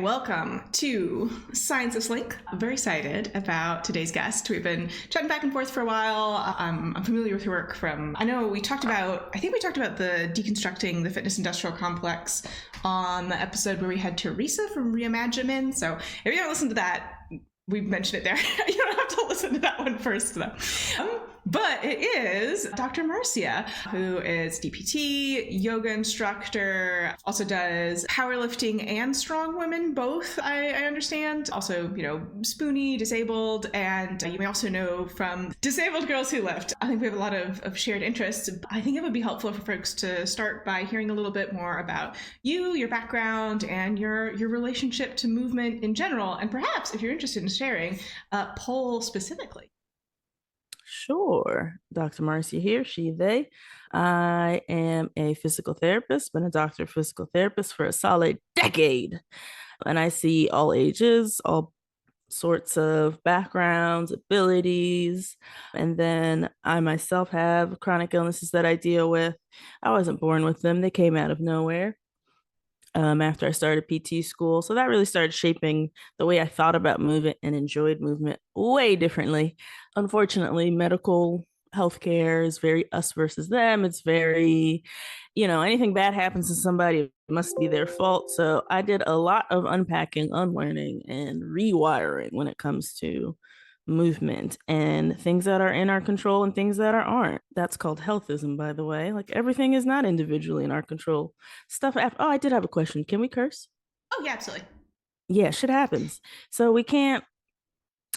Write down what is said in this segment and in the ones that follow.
Welcome to Science of Slink. I'm very excited about today's guest. We've been chatting back and forth for a while. I'm familiar with your work from, I think we talked about the deconstructing the fitness industrial complex on the episode where we had Teresa from Reimaginement. So if you haven't listened to that, we mentioned it there. You don't have to listen to that one first, though. But it is Dr. Marcia, who is DPT, yoga instructor, also does powerlifting and strongwoman, both, I understand. Also, spoony, disabled, and you may also know from Disabled Girls Who Lift. I think we have a lot of shared interests. I think it would be helpful for folks to start by hearing a little bit more about you, your background, and your relationship to movement in general, and perhaps, if you're interested in sharing, pole specifically. Sure. Dr. Marcia here, she, they. I am a physical therapist, been a doctor of physical therapist for a solid decade. And I see all ages, all sorts of backgrounds, abilities. And then I myself have chronic illnesses that I deal with. I wasn't born with them. They came out of nowhere. After I started PT school. So that really started shaping the way I thought about movement and enjoyed movement way differently. Unfortunately, medical healthcare is very us versus them. It's very, anything bad happens to somebody, it must be their fault. So I did a lot of unpacking, unlearning, and rewiring when it comes to movement and things that are in our control and things that aren't. That's called healthism, by the way. Like everything is not individually in our control. I did have a question. Can we curse? Oh, yeah, absolutely. Yeah, shit happens. So we can't,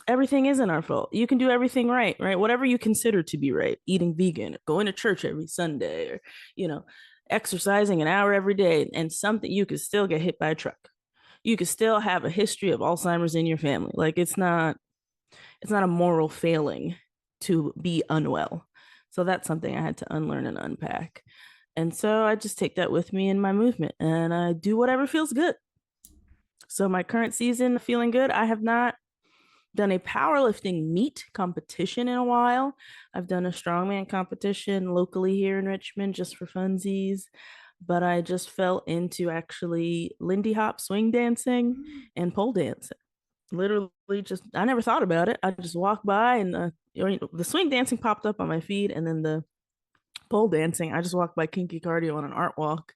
everything isn't our fault. You can do everything right? Whatever you consider to be right, eating vegan, going to church every Sunday, or, exercising an hour every day, and something you could still get hit by a truck. You could still have a history of Alzheimer's in your family. Like it's not a moral failing to be unwell. So that's something I had to unlearn and unpack. And so I just take that with me in my movement and I do whatever feels good. So my current season, feeling good. I have not done a powerlifting meet competition in a while. I've done a strongman competition locally here in Richmond just for funsies. But I just fell into actually Lindy Hop swing dancing and pole dancing. Literally just, I never thought about it. I just walked by and the swing dancing popped up on my feed, and then the pole dancing, I just walked by Kinky Cardio on an art walk,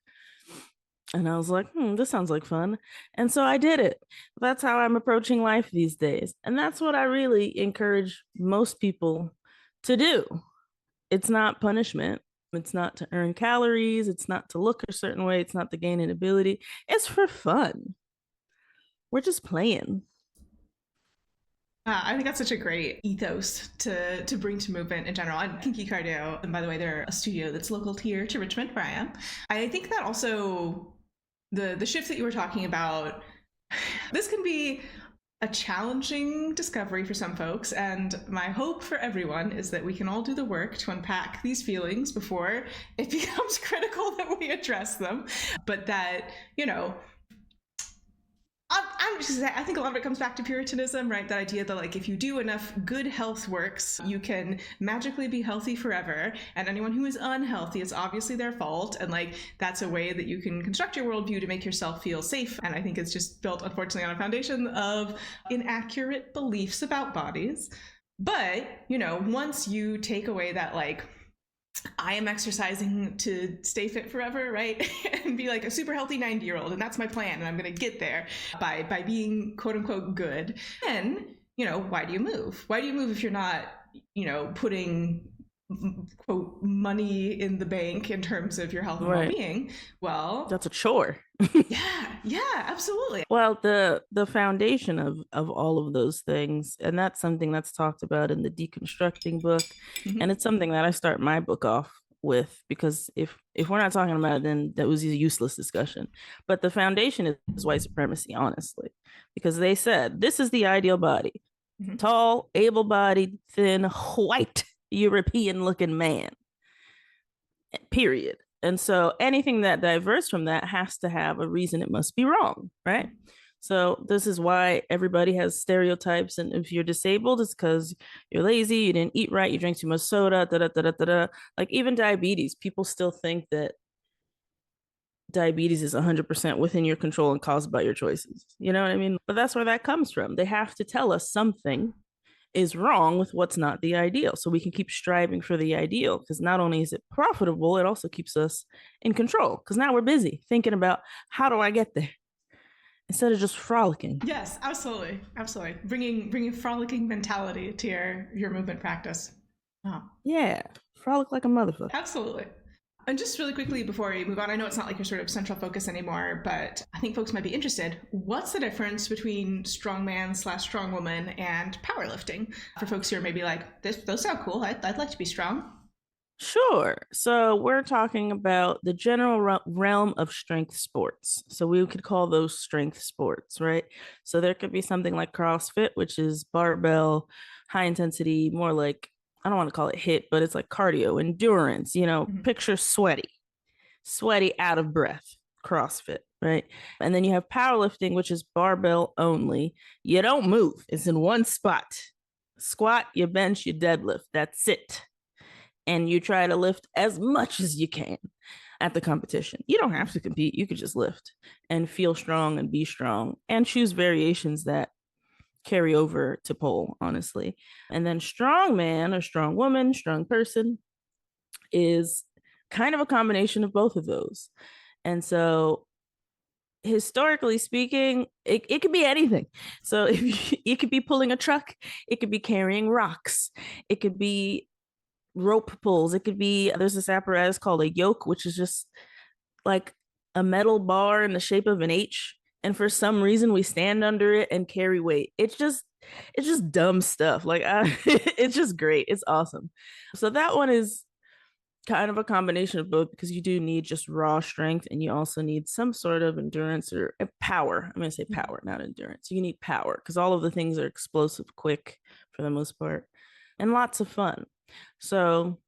and I was like, this sounds like fun. And so I did it. That's how I'm approaching life these days. And that's what I really encourage most people to do. It's not punishment. It's not to earn calories. It's not to look a certain way. It's not to gain an ability. It's for fun. We're just playing. I think that's such a great ethos to bring to movement in general. And Kinky Cardio, and by the way, they're a studio that's local here to Richmond, where I am. I think that also the shift that you were talking about, this can be a challenging discovery for some folks, and my hope for everyone is that we can all do the work to unpack these feelings before it becomes critical that we address them. But that, I think a lot of it comes back to Puritanism, right? That idea that, like, if you do enough good health works, you can magically be healthy forever. And anyone who is unhealthy, it's obviously their fault. And, like, that's a way that you can construct your worldview to make yourself feel safe. And I think it's just built, unfortunately, on a foundation of inaccurate beliefs about bodies. But, once you take away that, like, I am exercising to stay fit forever, right? And be like a super healthy 90-year-old, and that's my plan, and I'm going to get there by being quote unquote good. And, why do you move? Why do you move if you're not, putting quote money in the bank in terms of your health and well-being? Well, that's a chore. yeah, absolutely. Well, the foundation of all of those things, and that's something that's talked about in the deconstructing book, and it's something that I start my book off with, because if we're not talking about it, then that was a useless discussion. But the foundation is white supremacy, honestly, because they said this is the ideal body: tall, able-bodied, thin, white European looking man, period. And so anything that diverges from that has to have a reason it must be wrong, right? So this is why everybody has stereotypes. And if you're disabled, it's because you're lazy, you didn't eat right, you drank too much soda, da da da da da. Like even diabetes, people still think that diabetes is 100% within your control and caused by your choices. You know what I mean? But that's where that comes from. They have to tell us something is wrong with what's not the ideal so we can keep striving for the ideal, because not only is it profitable, it also keeps us in control, because now we're busy thinking about how do I get there instead of just frolicking. Yes, absolutely, absolutely. Bringing frolicking mentality to your movement practice. Oh, Yeah, frolic like a motherfucker. absolutely. And just really quickly before we move on, I know it's not like your sort of central focus anymore, but I think folks might be interested. What's the difference between strongman / strongwoman and powerlifting for folks who are maybe like, those sound cool. I'd like to be strong. Sure. So we're talking about the general realm of strength sports. So we could call those strength sports, right? So there could be something like CrossFit, which is barbell, high intensity, more like, I don't want to call it HIIT, but it's like cardio, endurance, picture sweaty, out of breath, CrossFit, right? And then you have powerlifting, which is barbell only. You don't move, it's in one spot. Squat, you bench, you deadlift. That's it. And you try to lift as much as you can at the competition. You don't have to compete. You could just lift and feel strong and be strong and choose variations that carry over to pole, honestly. And then strong man or strong woman, strong person is kind of a combination of both of those. And so historically speaking, it could be anything. So it could be pulling a truck, it could be carrying rocks, it could be rope pulls. It could be, there's this apparatus called a yoke, which is just like a metal bar in the shape of an H. And for some reason, we stand under it and carry weight. It's just dumb stuff. Like, it's just great. It's awesome. So that one is kind of a combination of both, because you do need just raw strength and you also need some sort of endurance or power. I'm going to say power, not endurance. You need power because all of the things are explosive, quick for the most part, and lots of fun. So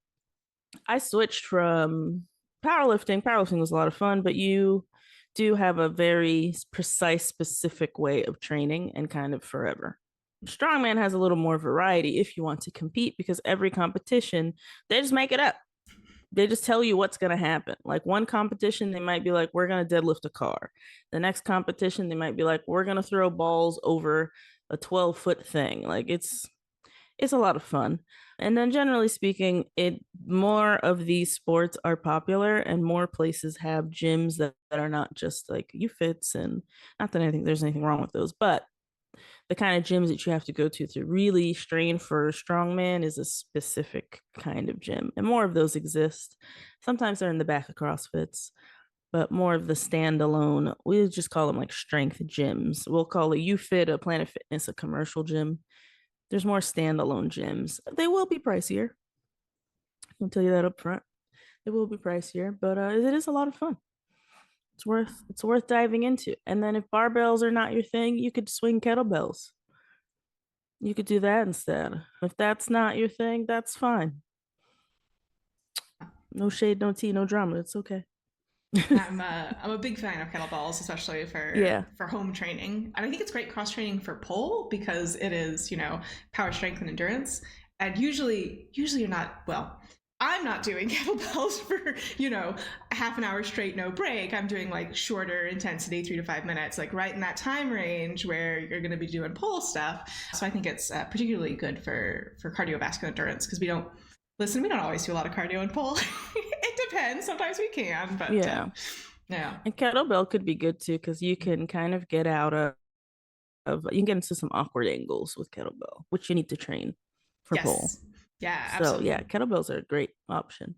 I switched from powerlifting. Powerlifting was a lot of fun, but you do have a very precise, specific way of training and kind of forever. Strongman has a little more variety if you want to compete, because every competition, they just make it up. They just tell you what's going to happen. Like one competition, they might be like, we're going to deadlift a car. The next competition, they might be like, we're going to throw balls over a 12-foot thing. Like it's a lot of fun. And then generally speaking, more of these sports are popular and more places have gyms that are not just like UFITs, and not that I think there's anything wrong with those, but the kind of gyms that you have to go to really strain for strongman is a specific kind of gym. And more of those exist. Sometimes they're in the back of CrossFits, but more of the standalone, we just call them like strength gyms. We'll call a UFIT, a Planet Fitness, a commercial gym. There's more standalone gyms. They will be pricier. I'll tell you that up front. It will be pricier, but it is a lot of fun. It's worth diving into. And then if barbells are not your thing, you could swing kettlebells. You could do that instead. If that's not your thing, that's fine. No shade, no tea, no drama. It's okay. I'm a big fan of kettlebells, especially for home training. And I think it's great cross training for pole because it is, power, strength, and endurance. And usually you're not, well, I'm not doing kettlebells for, half an hour straight, no break. I'm doing like shorter intensity, 3 to 5 minutes, like right in that time range where you're going to be doing pole stuff. So I think it's particularly good for cardiovascular endurance because we don't always do a lot of cardio and pole. It depends. Sometimes we can, but yeah. And kettlebell could be good too because you can kind of get out of you can get into some awkward angles with kettlebell, which you need to train for pole. Yeah, absolutely. So yeah, kettlebells are a great option.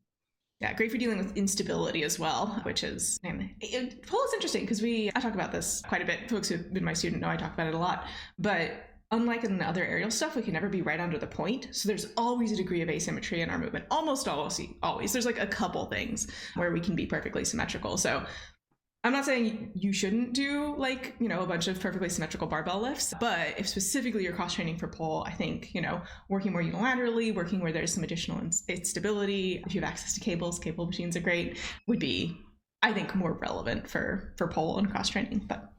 Yeah, great for dealing with instability as well, which is, pole is interesting because I talk about this quite a bit. Folks who've been my student know I talk about it a lot, but unlike in the other aerial stuff, we can never be right under the point. So there's always a degree of asymmetry in our movement. Almost always. There's like a couple things where we can be perfectly symmetrical. So I'm not saying you shouldn't do like, a bunch of perfectly symmetrical barbell lifts, but if specifically you're cross training for pole, I think, working more unilaterally, working where there's some additional instability, if you have access to cable machines are great, would be, I think, more relevant for pole and cross training. But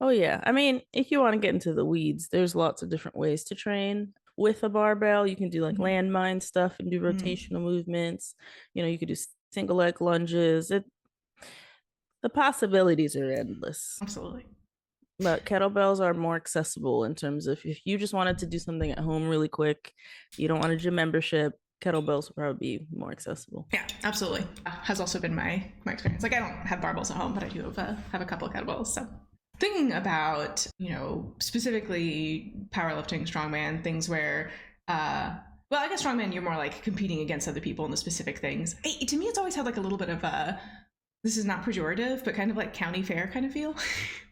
oh yeah, I mean, if you want to get into the weeds, there's lots of different ways to train with a barbell. You can do like landmine stuff and do rotational movements. You could do single leg lunges. The possibilities are endless. Absolutely. But kettlebells are more accessible in terms of if you just wanted to do something at home really quick, you don't want a gym membership, kettlebells will probably be more accessible. Yeah, absolutely. Has also been my experience. Like, I don't have barbells at home, but I do have a couple of kettlebells. So thinking about, specifically powerlifting, strongman, things where, well, I guess strongman, you're more like competing against other people in the specific things. To me, it's always had like a little bit of a, this is not pejorative, but kind of like county fair kind of feel,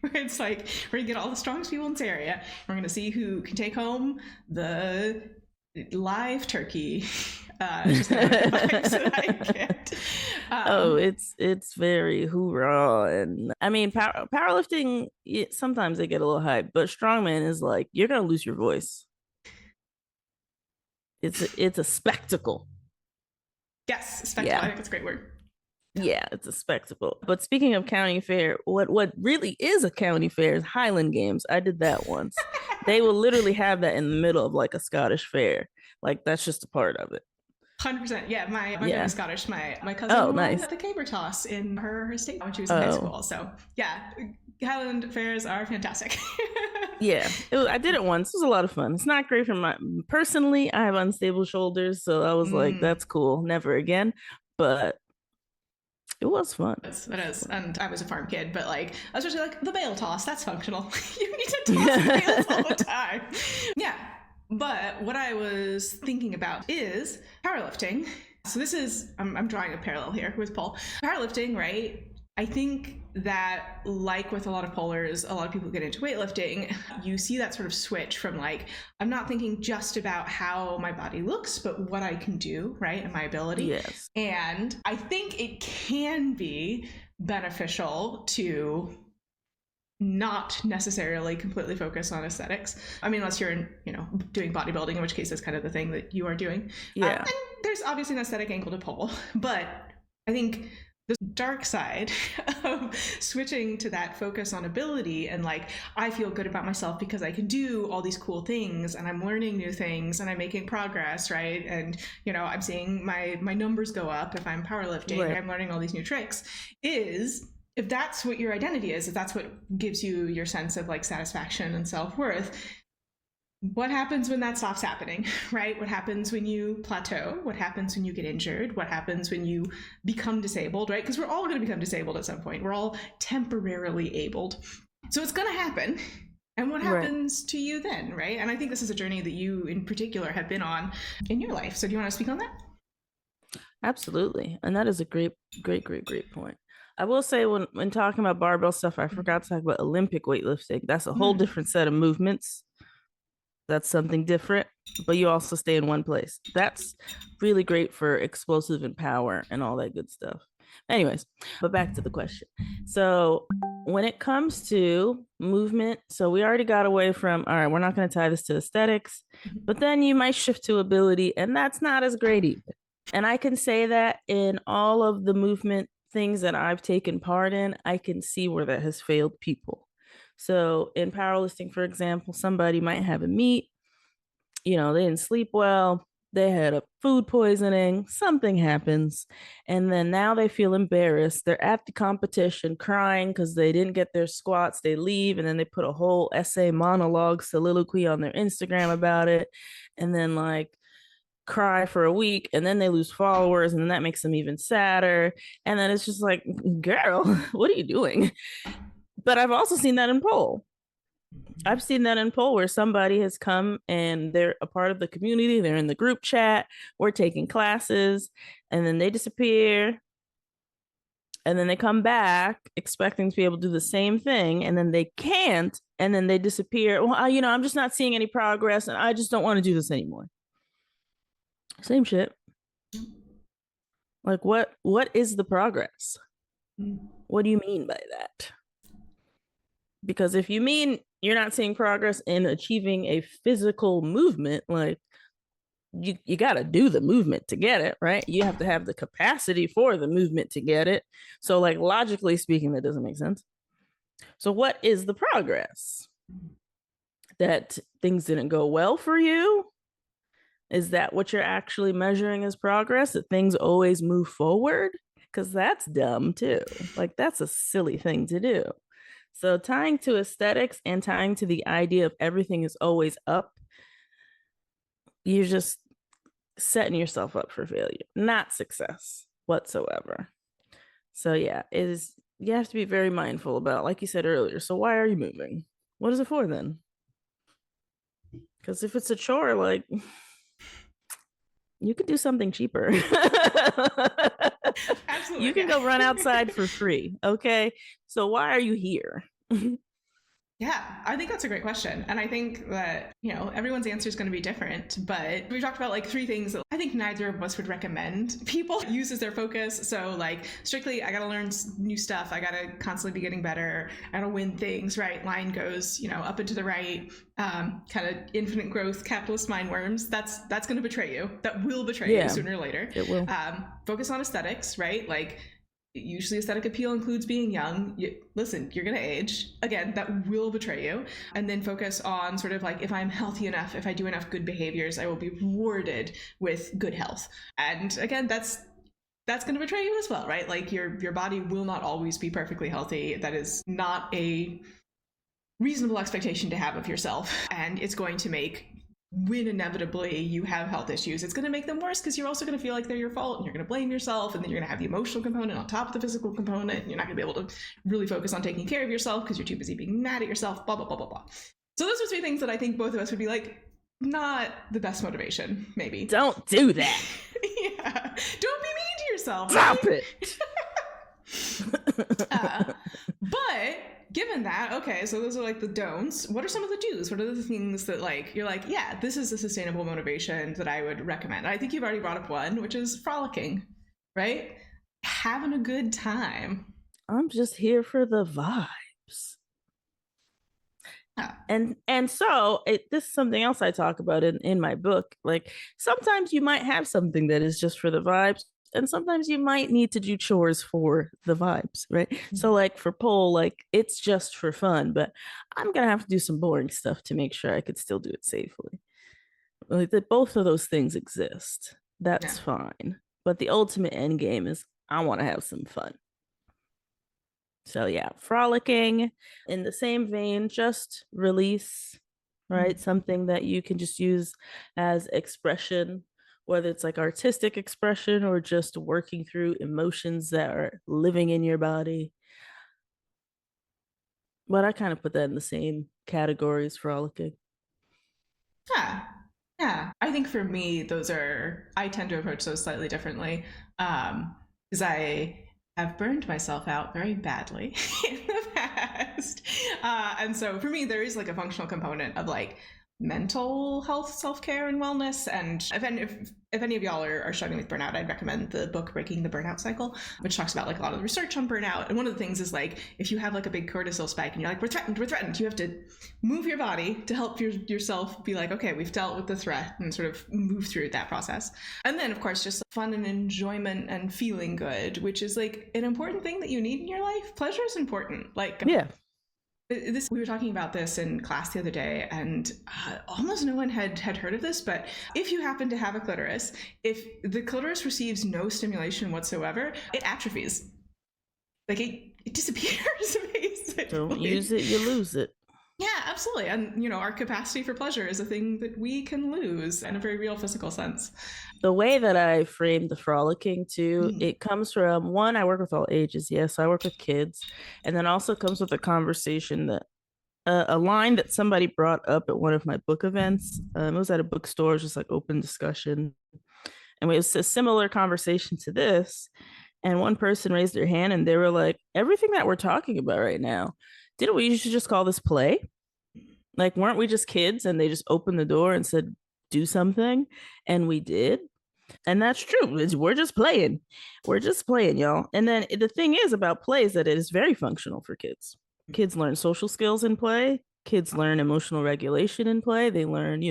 where it's like, we're gonna get all the strongest people in this area. We're gonna see who can take home the live turkey. Just kind of vibes that I get. It's very hoorah, and I mean powerlifting. Sometimes they get a little hype, but strongman is like you're gonna lose your voice. It's a spectacle. Yes, spectacle. Yeah. I think it's a great word. Yeah, it's a spectacle. But speaking of county fair, what really is a county fair is Highland Games. I did that once. They will literally have that in the middle of like a Scottish fair. Like that's just a part of it. 100%. Yeah, my family's Scottish. My cousin won the caber toss in her state when she was in high school. So yeah, Highland fairs are fantastic. Yeah, I did it once. It was a lot of fun. It's not great for my personally. I have unstable shoulders, so I was like, that's cool. Never again. But it was fun. It is. And I was a farm kid, but like, especially like the bale toss, that's functional. You need to toss bales all the time. Yeah. But what I was thinking about is powerlifting. So this is, I'm drawing a parallel here with pole. Powerlifting, right? I think that, like with a lot of pollers, a lot of people get into weightlifting, you see that sort of switch from like, I'm not thinking just about how my body looks, but what I can do, right? And my ability. Yes. And I think it can be beneficial to not necessarily completely focus on aesthetics. I mean, unless you're doing bodybuilding, in which case that's kind of the thing that you are doing. Yeah. And there's obviously an aesthetic angle to pole, but I think the dark side of switching to that focus on ability and like, I feel good about myself because I can do all these cool things and I'm learning new things and I'm making progress, right? And, I'm seeing my numbers go up if I'm powerlifting, right. I'm learning all these new tricks, is if that's what your identity is, if that's what gives you your sense of like satisfaction and self-worth, what happens when that stops happening, right? What happens when you plateau? What happens when you get injured? What happens when you become disabled, right? Because we're all going to become disabled at some point. We're all temporarily abled. So it's going to happen. And what happens to you then, right? And I think this is a journey that you in particular have been on in your life. So do you want to speak on that? Absolutely. And that is a great point. I will say when talking about barbell stuff, I forgot to talk about Olympic weightlifting. That's a whole different set of movements. That's something different, but you also stay in one place. That's really great for explosive and power and all that good stuff. Anyways, but back to the question. So when it comes to movement, so we already got away from, all right, we're not going to tie this to aesthetics, but then you might shift to ability, and that's not as great either. And I can say that in all of the movement things that I've taken part in, I can see where that has failed people. So in powerlifting, for example, somebody might have a meet, they didn't sleep well, they had a food poisoning, something happens, and then now they feel embarrassed. They're at the competition crying because they didn't get their squats. They leave, and then they put a whole essay, monologue, soliloquy on their Instagram about it, and then like cry for a week, and then they lose followers, and then that makes them even sadder. And then it's just like, girl, what are you doing? But I've also seen that in pole. I've seen that in pole where somebody has come and they're a part of the community. They're in the group chat. We're taking classes, and then they disappear. And then they come back expecting to be able to do the same thing, and then they can't. And then they disappear. Well, I'm just not seeing any progress, and I just don't want to do this anymore. Same shit. Like, what is the progress? What do you mean by that? Because if you mean you're not seeing progress in achieving a physical movement, like you got to do the movement to get it, right? You have to have the capacity for the movement to get it. So like logically speaking, that doesn't make sense. So what is the progress? That things didn't go well for you? Is that what you're actually measuring as progress? That things always move forward? because that's dumb too. Like, that's a silly thing to do. So tying to aesthetics and tying to the idea of everything is always up, you're just setting yourself up for failure, not success whatsoever. So yeah, it is, you have to be very mindful about, like you said earlier. So why are you moving? What is it for then? Because if it's a chore, like, you could do something cheaper. Absolutely. You can go run outside for free. Okay. So why are you here? Yeah, I think that's a great question. And I think that, everyone's answer is going to be different. But we talked about like 3 things that I think neither of us would recommend people use as their focus. So like strictly, I got to learn new stuff. I got to constantly be getting better. I got to win things, right? Line goes, up and to the right, kind of infinite growth, capitalist mind worms. That's going to betray you. That will betray you sooner or later. It will. Focus on aesthetics, right? Like, usually aesthetic appeal includes being young. Listen, you're going to age. Again, that will betray you. And then focus on sort of like, if I'm healthy enough, if I do enough good behaviors, I will be rewarded with good health. And again, that's going to betray you as well, right? Like your body will not always be perfectly healthy. That is not a reasonable expectation to have of yourself. And it's going to make, when inevitably you have health issues, it's going to make them worse because you're also going to feel like they're your fault and you're going to blame yourself, and then you're going to have the emotional component on top of the physical component, and you're not going to be able to really focus on taking care of yourself because you're too busy being mad at yourself, blah, blah, blah, blah, blah. So those are 3 things that I think both of us would be like, not the best motivation, maybe. Don't do that. Yeah. Don't be mean to yourself. Stop right? it. But given that, okay, so those are like the don'ts. What are some of the do's? What are the things that like you're like, yeah, this is a sustainable motivation that I would recommend? I think you've already brought up one, which is frolicking, right? Having a good time. I'm just here for the vibes. Yeah. And so this is something else I talk about in my book. Like, sometimes you might have something that is just for the vibes, and sometimes you might need to do chores for the vibes, right? Mm-hmm. So like for pole, like it's just for fun, but I'm gonna have to do some boring stuff to make sure I could still do it safely. Like, that both of those things exist. That's fine. But the ultimate end game is, I want to have some fun. So yeah, frolicking. In the same vein, just release, right? Something that you can just use as expression, whether it's like artistic expression or just working through emotions that are living in your body. But I kind of put that in the same category as frolicking. Yeah. I think for me, I tend to approach those slightly differently, because I have burned myself out very badly in the past. And so for me, there is like a functional component of like mental health, self-care, and wellness. And if any of y'all are struggling with burnout, I'd recommend the book Breaking the Burnout Cycle, which talks about like a lot of the research on burnout. And one of the things is like, if you have like a big cortisol spike and you're like, we're threatened, you have to move your body to help yourself be like, okay, we've dealt with the threat, and sort of move through that process. And then of course, just fun and enjoyment and feeling good, which is like an important thing that you need in your life. Pleasure is important. Like, yeah. We were talking about this in class the other day, and almost no one had heard of this, but if you happen to have a clitoris, if the clitoris receives no stimulation whatsoever, it atrophies. Like, it disappears, basically. Don't use it, you lose it. Yeah, absolutely. And, our capacity for pleasure is a thing that we can lose in a very real physical sense. The way that I framed the frolicking too, it comes from, one, I work with all ages. Yes, I work with kids. And then also comes with a conversation that a line that somebody brought up at one of my book events. It was at a bookstore, just like open discussion. And it was a similar conversation to this. And one person raised their hand and they were like, everything that we're talking about right now, didn't we used to just call this play? Like, weren't we just kids and they just opened the door and said, do something? And we did. And that's true. We're just playing. We're just playing, y'all. And then the thing is about play is that it is very functional for kids. Kids learn social skills in play. Kids learn emotional regulation in play. They learn,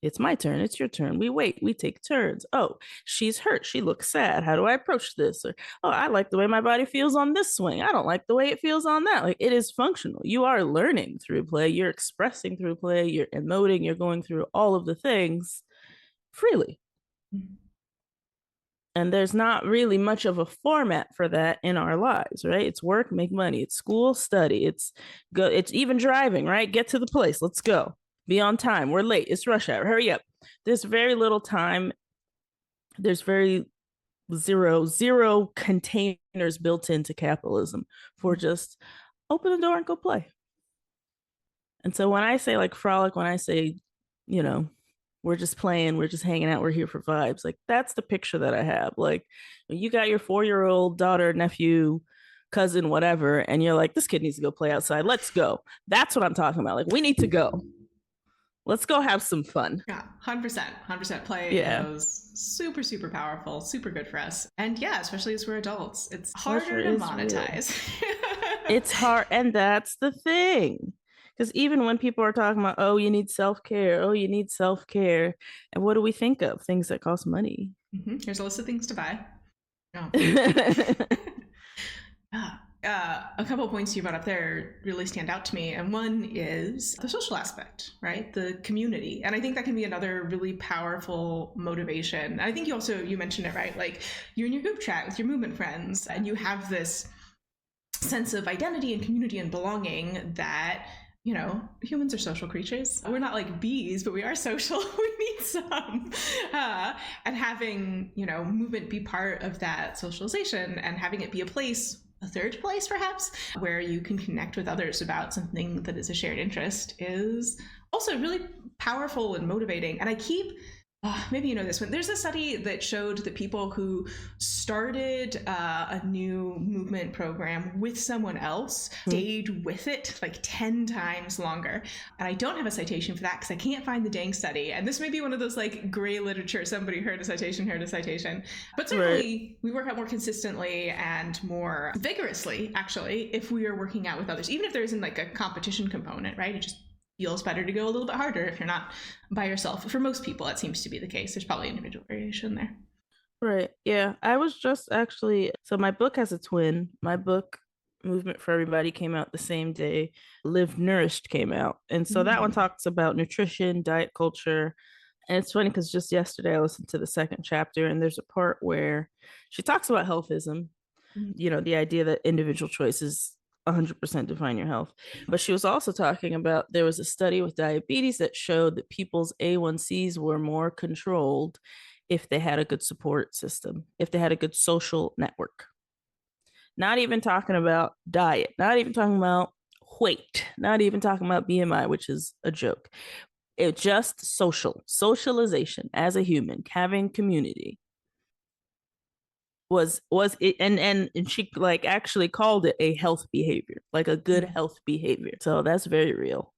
it's my turn, it's your turn. We wait, we take turns. Oh, she's hurt. She looks sad. How do I approach this? Or, oh, I like the way my body feels on this swing. I don't like the way it feels on that. Like, it is functional. You are learning through play. You're expressing through play. You're emoting. You're going through all of the things freely. And there's not really much of a format for that in our lives, right? It's work, make money. It's school, study. It's go. It's even driving, right? Get to the place. Let's go. Be on time. We're late. It's rush hour. Hurry up. There's very little time. There's very zero containers built into capitalism for just open the door and go play. And so when I say like frolic, when I say, you know, we're just playing, we're just hanging out, we're here for vibes, like that's the picture that I have. Like you got your 4-year-old daughter, nephew, cousin, whatever, and you're like, this kid needs to go play outside. Let's go. That's what I'm talking about. Like we need to go. Let's go have some fun. Yeah, 100% play is super, super powerful, super good for us. And yeah, especially as we're adults, it's harder to monetize. It's hard. And that's the thing. Because even when people are talking about, oh, you need self-care, oh, you need self-care. And what do we think of? Things that cost money. Mm-hmm. Here's a list of things to buy. Oh. A couple of points you brought up there really stand out to me. And one is the social aspect, right? The community. And I think that can be another really powerful motivation. And I think you mentioned it, right? Like you're in your group chat with your movement friends and you have this sense of identity and community and belonging that, you know, humans are social creatures. We're not like bees, but we are social. We need some. And having, you know, movement be part of that socialization and having it be a third place perhaps, where you can connect with others about something that is a shared interest is also really powerful and motivating. And I keep, maybe you know this one, there's a study that showed that people who started a new movement program with someone else stayed with it like 10 times longer. And I don't have a citation for that because I can't find the dang study. And this may be one of those like gray literature, somebody heard a citation. But certainly we work out more consistently and more vigorously, actually, if we are working out with others, even if there isn't like a competition component, right? It just feels better to go a little bit harder if you're not by yourself. For most people, that seems to be the case. There's probably individual variation there. Right. Yeah. I was just actually, so my book has a twin. My book, Movement for Everybody, came out the same day Live Nourished came out. And so that one talks about nutrition, diet culture. And it's funny because just yesterday I listened to the second chapter and there's a part where she talks about healthism, you know, the idea that individual choices 100% define your health. But she was also talking about, there was a study with diabetes that showed that people's A1Cs were more controlled if they had a good support system, if they had a good social network. Not even talking about diet, not even talking about weight, not even talking about BMI, which is a joke. It just socialization as a human, having community was it, and she like actually called it a health behavior, like a good health behavior. So that's very real.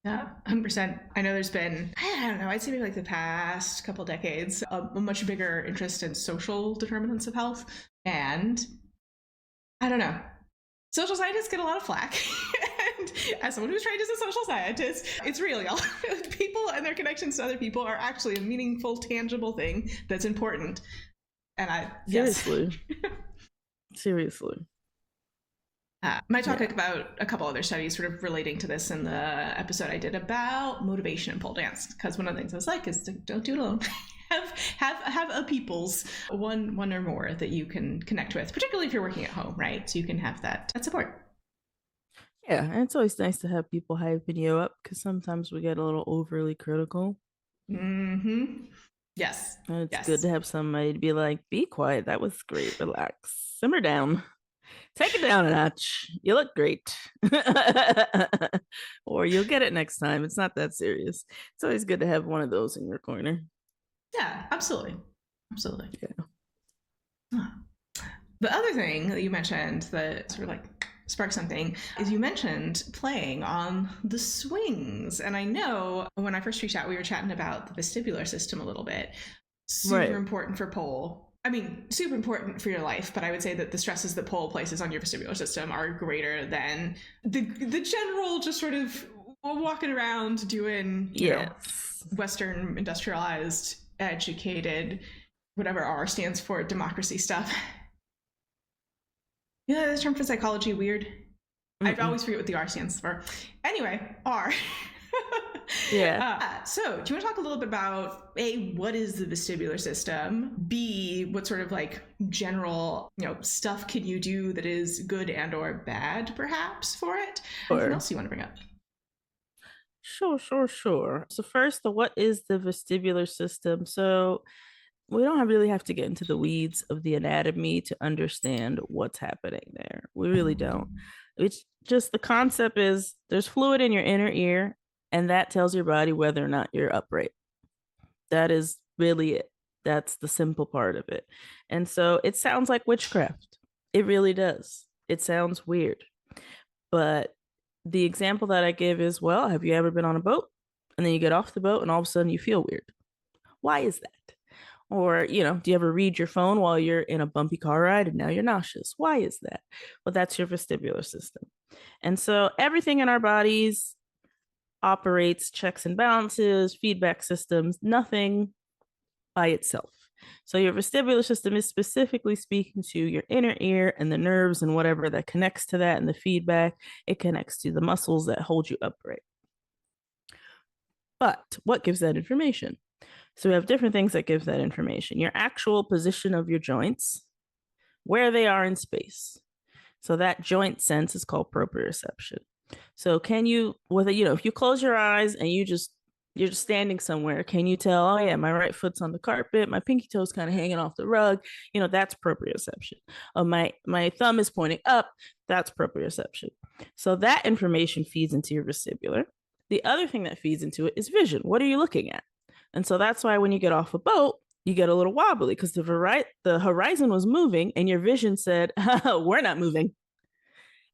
Yeah, 100%. I know there's been, I don't know, I'd say maybe like the past couple decades, a much bigger interest in social determinants of health. And I don't know, social scientists get a lot of flack. And as someone who's trained as a social scientist, it's real, y'all. People and their connections to other people are actually a meaningful, tangible thing that's important. And seriously. Might talk about a couple other studies sort of relating to this in the episode I did about motivation and pole dance, because one of the things I was like is don't do it alone. have a people's one or more that you can connect with, particularly if you're working at home, right? So you can have that support. Yeah, and it's always nice to have people hyping you up because sometimes we get a little overly critical. Yes. And it's good to have somebody to be like, be quiet. That was great. Relax. Simmer down. Take it down a notch. You look great. Or you'll get it next time. It's not that serious. It's always good to have one of those in your corner. Yeah, absolutely. Yeah. The other thing that you mentioned that sort of like sparked something is you mentioned playing on the swings. And I know when I first reached out, we were chatting about the vestibular system a little bit. Super important for pole. I mean, super important for your life, but I would say that the stresses that pole places on your vestibular system are greater than the general just sort of walking around doing, you know, Western industrialized, educated, whatever R stands for, democracy stuff. Yeah, the term for psychology weird. I always forget what the R stands for. Anyway, R. Yeah. So do you want to talk a little bit about A, what is the vestibular system? B, what sort of like general, stuff can you do that is good and or bad perhaps for it? Anything else you want to bring up? Sure. So first, what is the vestibular system? So we don't really have to get into the weeds of the anatomy to understand what's happening there. We really don't. It's just the concept is there's fluid in your inner ear, and that tells your body whether or not you're upright. That is really it. That's the simple part of it. And so it sounds like witchcraft. It really does. It sounds weird. But the example that I give is, well, have you ever been on a boat and then you get off the boat and all of a sudden you feel weird? Why is that? Or, do you ever read your phone while you're in a bumpy car ride and now you're nauseous? Why is that? Well, that's your vestibular system. And so everything in our bodies operates checks and balances, feedback systems, nothing by itself. So your vestibular system is specifically speaking to your inner ear and the nerves and whatever that connects to that and the feedback. It connects to the muscles that hold you upright. But what gives that information? So we have different things that give that information. Your actual position of your joints, where they are in space. So that joint sense is called proprioception. So can you, if you close your eyes and you're just standing somewhere, can you tell, oh yeah, my right foot's on the carpet, my pinky toe's kind of hanging off the rug, that's proprioception. My thumb is pointing up, that's proprioception. So that information feeds into your vestibular. The other thing that feeds into it is vision. What are you looking at? And so that's why when you get off a boat, you get a little wobbly because the horizon was moving and your vision said, we're not moving.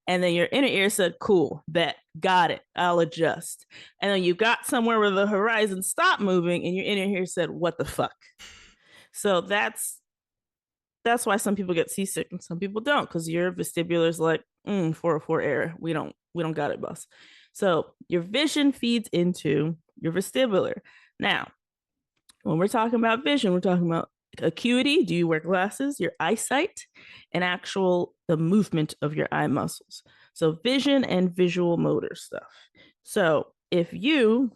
And then your inner ear said, cool, bet, got it, I'll adjust. And then you got somewhere where the horizon stopped moving and your inner ear said, what the fuck? So that's why some people get seasick and some people don't, because your vestibular is like, 404 error. We don't got it, boss. So your vision feeds into your vestibular. Now, when we're talking about vision, we're talking about acuity. Do you wear glasses? Your eyesight, and the movement of your eye muscles. So vision and visual motor stuff. So if you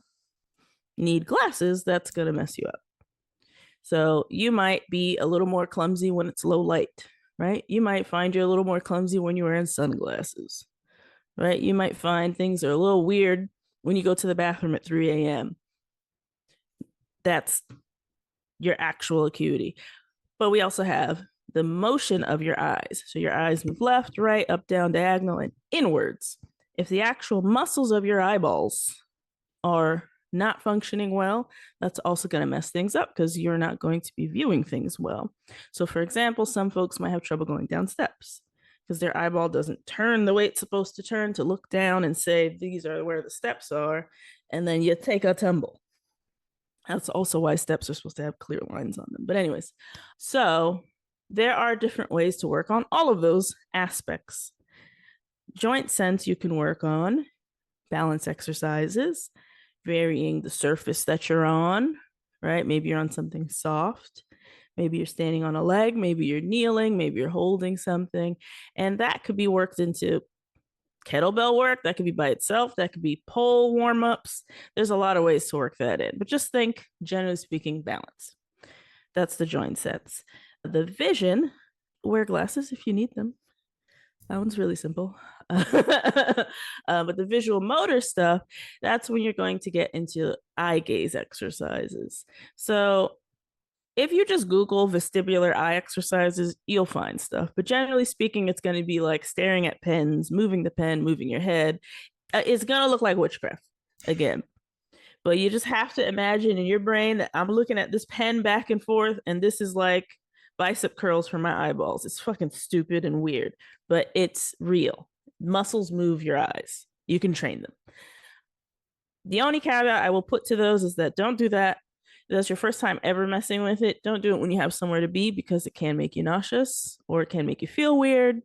need glasses, that's going to mess you up. So you might be a little more clumsy when it's low light, right? You might find you're a little more clumsy when you're wearing sunglasses, right? You might find things are a little weird when you go to the bathroom at 3 a.m. That's your actual acuity. But we also have the motion of your eyes. So your eyes move left, right, up, down, diagonal, and inwards. If the actual muscles of your eyeballs are not functioning well, that's also going to mess things up because you're not going to be viewing things well. So for example, some folks might have trouble going down steps because their eyeball doesn't turn the way it's supposed to turn to look down and say, these are where the steps are. And then you take a tumble. That's also why steps are supposed to have clear lines on them. But anyways, so there are different ways to work on all of those aspects. Joint sense you can work on, balance exercises, varying the surface that you're on, right? Maybe you're on something soft. Maybe you're standing on a leg. Maybe you're kneeling. Maybe you're holding something. And that could be worked into kettlebell work. That could be by itself. That could be pole warm-ups. There's a lot of ways to work that in. But just think, generally speaking, balance. That's the joint sense. The vision, wear glasses if you need them. That one's really simple. But the visual motor stuff, that's when you're going to get into eye gaze exercises. So if you just Google vestibular eye exercises, you'll find stuff. But generally speaking, it's going to be like staring at pens, moving the pen, moving your head. It's going to look like witchcraft again. But you just have to imagine in your brain that I'm looking at this pen back and forth, and this is like bicep curls for my eyeballs. It's fucking stupid and weird, but it's real. Muscles move your eyes. You can train them. The only caveat I will put to those is that don't do that. If that's your first time ever messing with it, don't do it when you have somewhere to be, because it can make you nauseous or it can make you feel weird.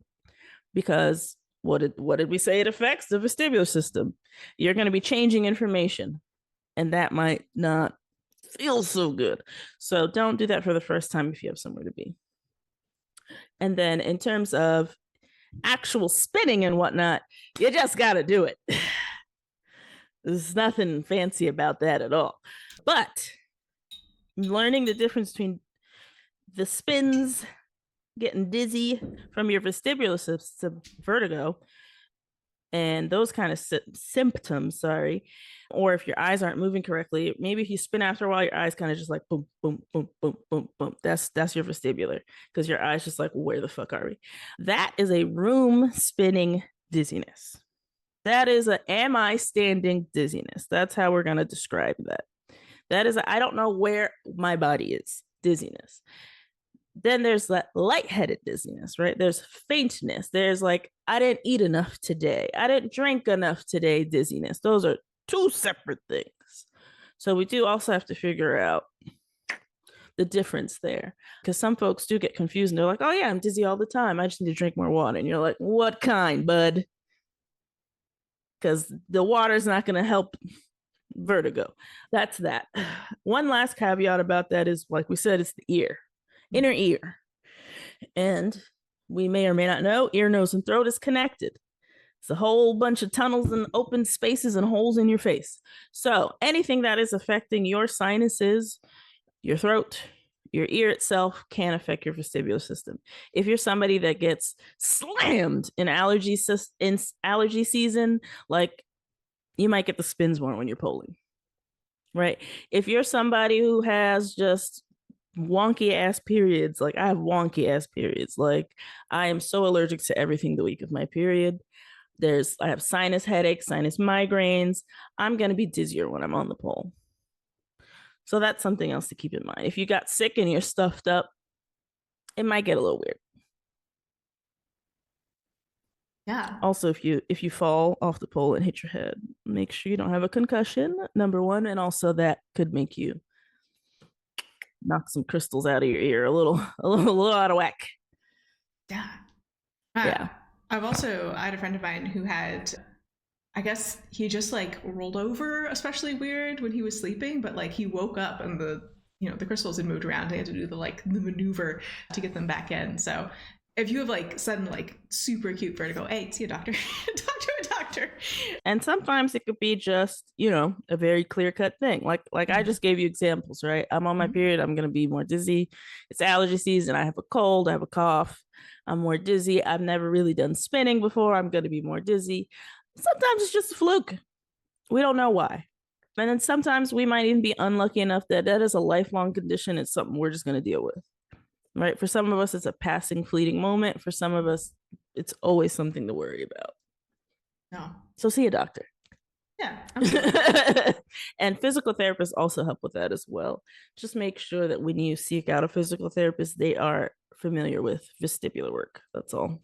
Because what did we say it affects? The vestibular system. You're going to be changing information, and that might not feel so good. So don't do that for the first time if you have somewhere to be. And then in terms of actual spinning and whatnot, you just got to do it. There's nothing fancy about that at all. But learning the difference between the spins, getting dizzy from your vestibular system, vertigo, and those kind of symptoms, or if your eyes aren't moving correctly, maybe if you spin after a while, your eyes kind of just like boom, boom, boom, boom, boom, boom. That's your vestibular, because your eyes just like, where the fuck are we? That is a room spinning dizziness. That is a am I standing dizziness. That's how we're going to describe that. That is I don't know where my body is dizziness. Then there's that lightheaded dizziness, right? There's faintness. There's like, I didn't eat enough today. I didn't drink enough today dizziness. Those are two separate things. So we do also have to figure out the difference there, because some folks do get confused and they're like, oh yeah, I'm dizzy all the time. I just need to drink more water. And you're like, what kind, bud? Because the water's not going to help vertigo. That's that. One last caveat about that is, like we said, it's the ear. Inner ear. And we may or may not know, ear, nose, and throat is connected. It's a whole bunch of tunnels and open spaces and holes in your face. So anything that is affecting your sinuses, your throat, your ear itself can affect your vestibular system. If you're somebody that gets slammed in allergy season, like, you might get the spins more when you're polling, right? If you're somebody who has just wonky ass periods, like I have wonky ass periods, like I am so allergic to everything the week of my period. I have sinus headaches, sinus migraines. I'm going to be dizzier when I'm on the pole. So that's something else to keep in mind. If you got sick and you're stuffed up, it might get a little weird. Yeah. Also, if you fall off the pole and hit your head, make sure you don't have a concussion, number one, and also that could make you knock some crystals out of your ear a little out of whack. Yeah. Yeah. I had a friend of mine who had, I guess he just like rolled over, especially weird when he was sleeping, but like he woke up and the crystals had moved around. He had to do the maneuver to get them back in. So if you have like sudden like super acute vertigo, hey, see a doctor. Talk to a doctor. And sometimes it could be just, a very clear-cut thing. Like I just gave you examples, right? I'm on my period, I'm gonna be more dizzy. It's allergy season, I have a cold, I have a cough, I'm more dizzy. I've never really done spinning before, I'm gonna be more dizzy. Sometimes it's just a fluke. We don't know why. And then sometimes we might even be unlucky enough that is a lifelong condition. It's something we're just gonna deal with. Right? For some of us, it's a passing, fleeting moment. For some of us, it's always something to worry about. No. So see a doctor. Yeah, absolutely. And physical therapists also help with that as well. Just make sure that when you seek out a physical therapist, they are familiar with vestibular work. That's all.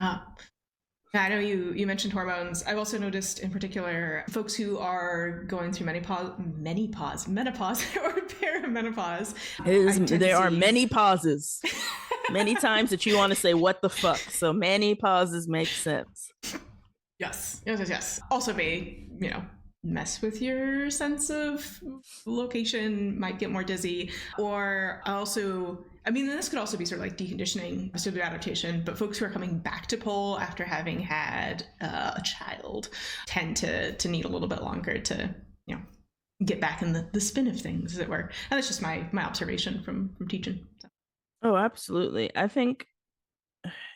Yeah, I know you mentioned hormones. I've also noticed in particular folks who are going through menopause or perimenopause. There are many pauses. Many times that you want to say what the fuck. So many pauses make sense. Yes. Also may, mess with your sense of location, might get more dizzy. Or also, this could also be sort of like deconditioning, vestibular adaptation, but folks who are coming back to pole after having had a child tend to need a little bit longer to, get back in the spin of things, as it were. And that's just my observation from teaching. So. Oh, absolutely. I think,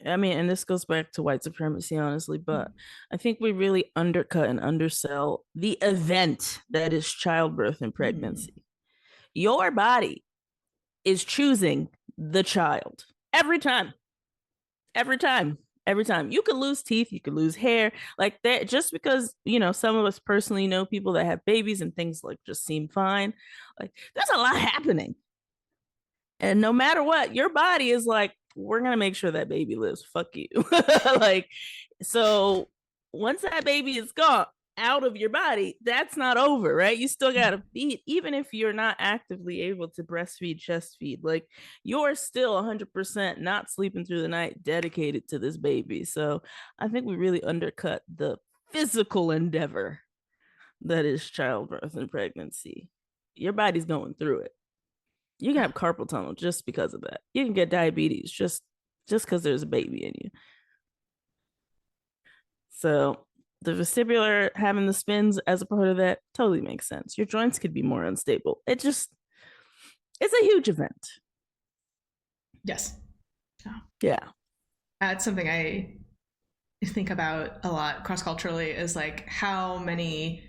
and this goes back to white supremacy, honestly, but I think we really undercut and undersell the event that is childbirth and pregnancy. Your body is choosing the child every time. You could lose teeth, you could lose hair, like that. Just because, some of us personally know people that have babies and things like just seem fine. Like, there's a lot happening. And no matter what, your body is like, we're going to make sure that baby lives. Fuck you. Like, so once that baby is gone out of your body, that's not over, right? You still got to feed, even if you're not actively able to breastfeed, chest feed, like you're still 100% not sleeping through the night, dedicated to this baby. So I think we really undercut the physical endeavor that is childbirth and pregnancy. Your body's going through it. You can have carpal tunnel just because of that. You can get diabetes just because there's a baby in you. So The vestibular having the spins as a part of that totally makes sense. Your joints could be more unstable. It's a huge event. Yes. Yeah. That's something I think about a lot cross-culturally, is like how many,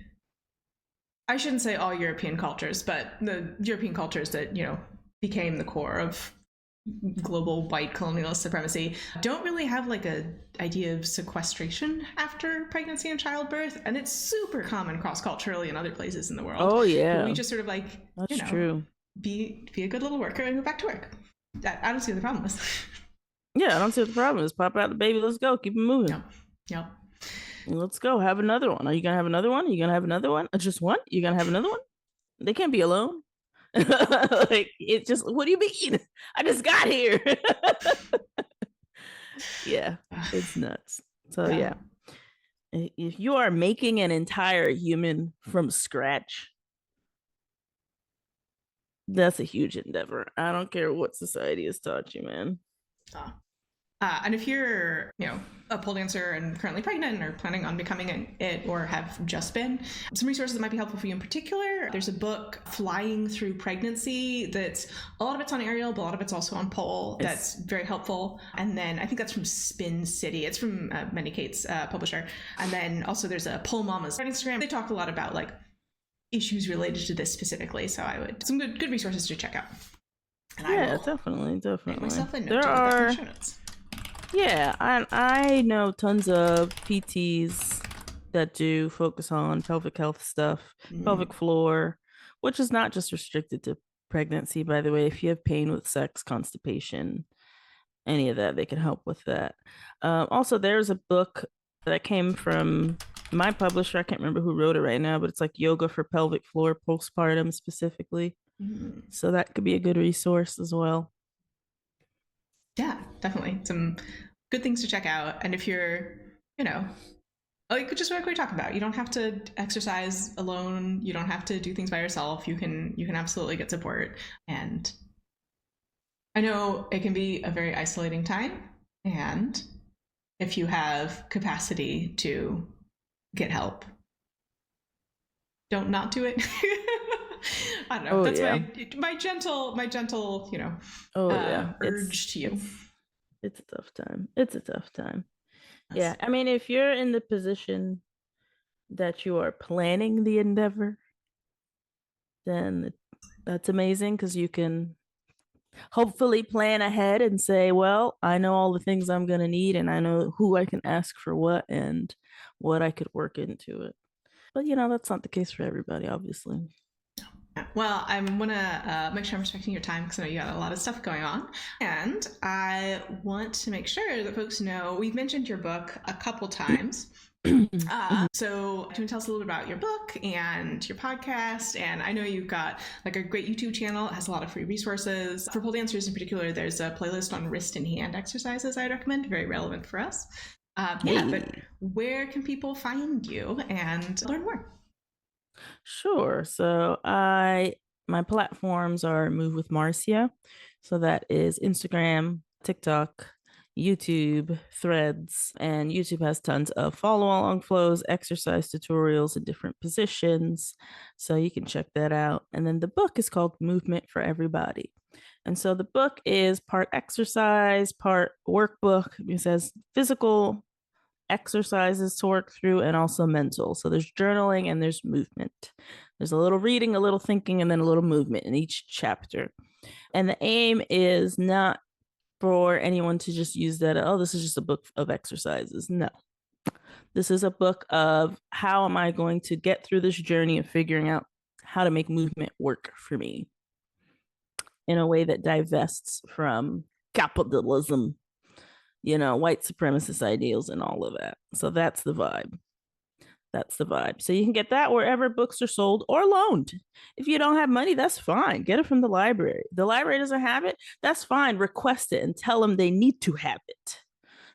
I shouldn't say all European cultures, but the European cultures that, became the core of global white colonialist supremacy don't really have like a idea of sequestration after pregnancy and childbirth, and it's super common cross-culturally in other places in the world. Oh yeah, but we just sort of like, that's true. Be a good little worker and go back to work. I don't see what the problem is. Yeah, I don't see what the problem is. Pop out the baby, let's go, keep it moving. Yep. Let's go, have another one. Are you gonna have another one? Are you gonna have another one? Just one? You gonna have another one? They can't be alone. Like, it just, what do you mean? I just got here. Yeah, it's nuts. So yeah, if you are making an entire human from scratch, that's a huge endeavor. I don't care what society has taught you, man. And if you're, a pole dancer and currently pregnant or planning on becoming it, or have just been, some resources that might be helpful for you in particular. There's a book, Flying Through Pregnancy, that's a lot of it's on aerial, but a lot of it's also on pole. That's very helpful. And then I think that's from Spin City. It's from Many Kate's publisher. And then also there's a Pole Mamas on Instagram. They talk a lot about like issues related to this specifically. So some good resources to check out. And definitely. Make myself a note there to are. Put that in the show notes. Yeah, I know tons of PTs that do focus on pelvic health stuff, pelvic floor, which is not just restricted to pregnancy, by the way. If you have pain with sex, constipation, any of that, they can help with that. Also, there's a book that came from my publisher. I can't remember who wrote it right now, but it's like Yoga for Pelvic Floor, postpartum specifically. So that could be a good resource as well. Yeah, definitely. Some good things to check out. And if you're, like just what we talk about, you don't have to exercise alone. You don't have to do things by yourself. You can absolutely get support. And I know it can be a very isolating time. And if you have capacity to get help, don't not do it. I don't know. That's my gentle, urge to you. It's a tough time. It's a tough time. Yeah. I mean, if you're in the position that you are planning the endeavor, then that's amazing, because you can hopefully plan ahead and say, well, I know all the things I'm going to need, and I know who I can ask for what and what I could work into it. But, that's not the case for everybody, obviously. Well, I'm going to make sure I'm respecting your time, because I know you got a lot of stuff going on. And I want to make sure that folks know we've mentioned your book a couple times. So can you tell us a little bit about your book and your podcast? And I know you've got like a great YouTube channel. It has a lot of free resources. For pole dancers in particular, there's a playlist on wrist and hand exercises I'd recommend. Very relevant for us. But where can people find you and learn more? Sure. So my platforms are Move with Marcia. So that is Instagram, TikTok, YouTube, Threads, and YouTube has tons of follow along flows, exercise tutorials in different positions. So you can check that out. And then the book is called Movement for Everybody. And so the book is part exercise, part workbook. It says physical exercises to work through and also mental. So there's journaling and there's movement. There's a little reading, a little thinking, and then a little movement in each chapter. And the aim is not for anyone to just use that, oh, this is just a book of exercises. No. This is a book of how am I going to get through this journey of figuring out how to make movement work for me in a way that divests from capitalism, white supremacist ideals and all of that. So that's the vibe. So you can get that wherever books are sold or loaned. If you don't have money, that's fine. Get it from the library. The library doesn't have it, that's fine. Request it and tell them they need to have it.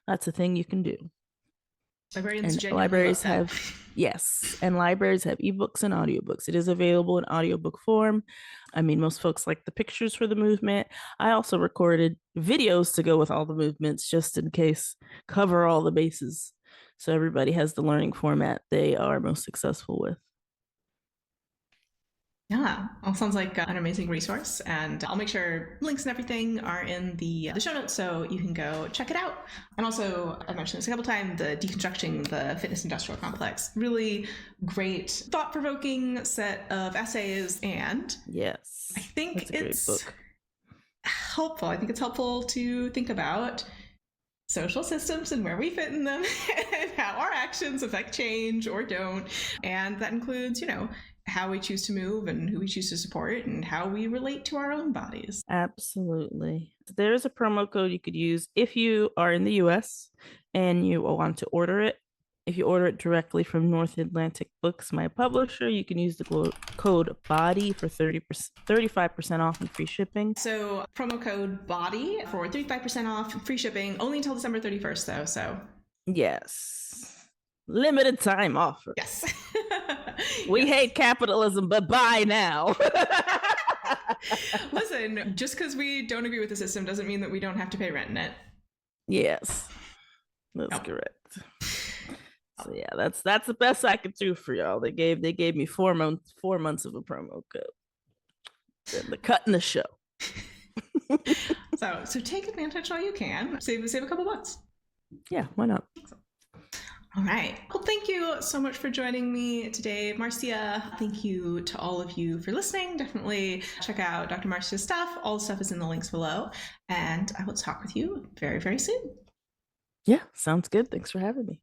That's a thing you can do. Libraries have, yes, and libraries have ebooks and audiobooks. It is available in audiobook form. I mean, most folks like the pictures for the movement. I also recorded videos to go with all the movements just in case, cover all the bases. So everybody has the learning format they are most successful with. Yeah, well, sounds like an amazing resource, and I'll make sure links and everything are in the show notes so you can go check it out. And also, I mentioned this a couple times, the Deconstructing the Fitness Industrial Complex. Really great, thought-provoking set of essays, and yes, I think it's a great book. Helpful. I think it's helpful to think about social systems and where we fit in them and how our actions affect change or don't. And that includes, how we choose to move and who we choose to support and how we relate to our own bodies. Absolutely. There's a promo code you could use if you are in the US and you want to order it. If you order it directly from North Atlantic Books, my publisher, you can use the code BODY for 35% off and free shipping. So promo code BODY for 35% off and free shipping, only until December 31st though, so. Yes. Limited time offer. Yes. We hate capitalism, but buy now. Listen, just because we don't agree with the system doesn't mean that we don't have to pay rent in it. Yes, that's correct. So yeah, that's the best I could do for y'all. They gave me 4 months of a promo code. Then the cut in the show. So take advantage while you can. Save a couple bucks. Yeah, why not? All right. Well, thank you so much for joining me today, Marcia. Thank you to all of you for listening. Definitely check out Dr. Marcia's stuff. All the stuff is in the links below. And I will talk with you very, very soon. Yeah, sounds good. Thanks for having me.